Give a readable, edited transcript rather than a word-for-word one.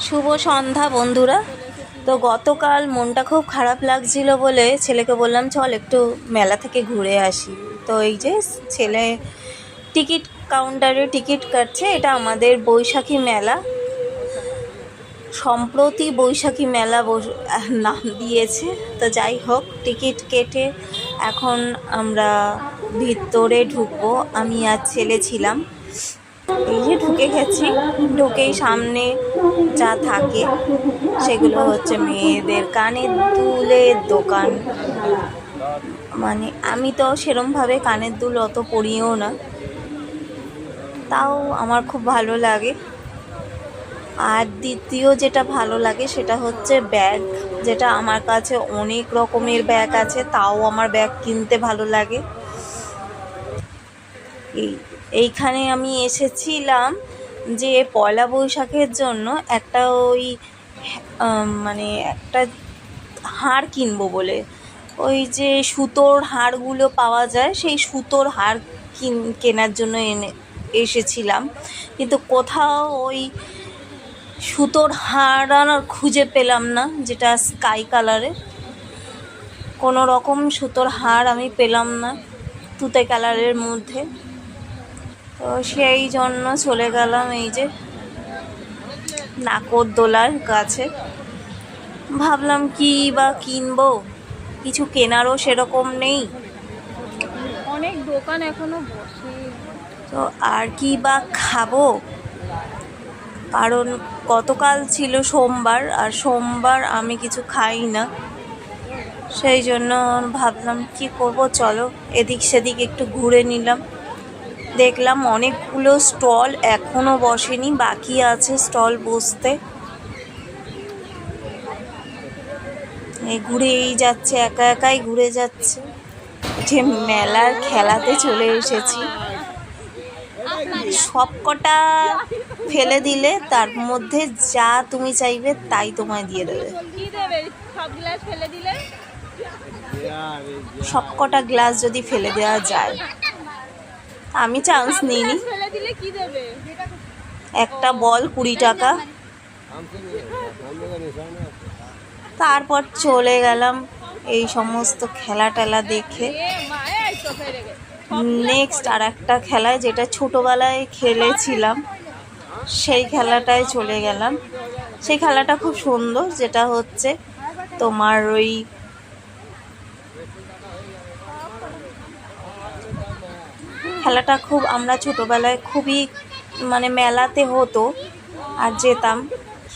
শুভ সন্ধ্যা বন্ধুরা। তো গতকাল মনটা খুব খারাপ লাগছিল বলে ছেলেকে বললাম চল একটু মেলা থেকে ঘুরে আসি। তো এই যে ছেলে টিকিট কাউন্টারে টিকিট কাটছে। এটা আমাদের বৈশাখী মেলা, সম্প্রতি বৈশাখী মেলা নাম দিয়েছে। তো যাই হোক, টিকিট কেটে এখন আমরা ভিতরে ঢুকবো। আমি আর ছেলে ছিলাম। এই যে ঢুকে গেছি, ঢুকেই সামনে যা থাকে সেগুলো হচ্ছে মেয়েদের কানের দুলের দোকান। মানে আমি তো সেরমভাবে কানের দুল অত পরিও না, তাও আমার খুব ভালো লাগে। আর দ্বিতীয় যেটা ভালো লাগে সেটা হচ্ছে ব্যাগ, যেটা আমার কাছে অনেক রকমের ব্যাগ আছে, তাও আমার ব্যাগ কিনতে ভালো লাগে। এইখানে আমি এসেছিলাম যে পয়লা বৈশাখের জন্য একটা মানে একটা হার কিনবো বলে। ওই যে সুতোর হারগুলো পাওয়া যায়, সেই সুতোর হার কেনার জন্য এসেছিলাম, কিন্তু কোথাও ওই সুতোর হার আর খুঁজে পেলাম না, যেটা স্কাই কালারের। কোনো রকম সুতোর হার আমি পেলাম না তুতে কালারের মধ্যে। তো সেই জন্য চলে গেলাম এই যে নাগরদোলার কাছে। ভাবলাম কি বা কিনবো, কিছু কেনারও সেরকম নেই, অনেক দোকান এখনো বসে। তো আর কি বা খাবো, কারণ গতকাল ছিল সোমবার, আর সোমবার আমি কিছু খাই না। সেই জন্য ভাবলাম কি করব, চলো এদিক সেদিক একটু ঘুরে নিলাম। দেখলাম অনেকগুলো স্টল এখনও বসেনি, বাকি আছে স্টল বসতে। ঘুরেই যাচ্ছে, একা একাই ঘুরে যাচ্ছে। যে মেলার খেলাতে চলে এসেছি। সব কটা ফেলে দিলে তার মধ্যে যা তুমি চাইবে তাই তোমায় দিয়ে দেবে। সব কটা গ্লাস যদি ফেলে দেওয়া যায়। আমি চান্স নিইনি। একটা বল 20 টাকা। তারপর চলে গেলাম এই সমস্ত খেলা টেলা দেখে। নেক্সট আর একটা খেলায়, যেটা ছোটোবেলায় খেলেছিলাম, সেই খেলাটায় চলে গেলাম। সেই খেলাটা খুব সুন্দর, যেটা হচ্ছে তোমার ওই খেলাটা খুব আমরা ছোটোবেলায় খুবই মানে মেলাতে হতো আর যেতাম।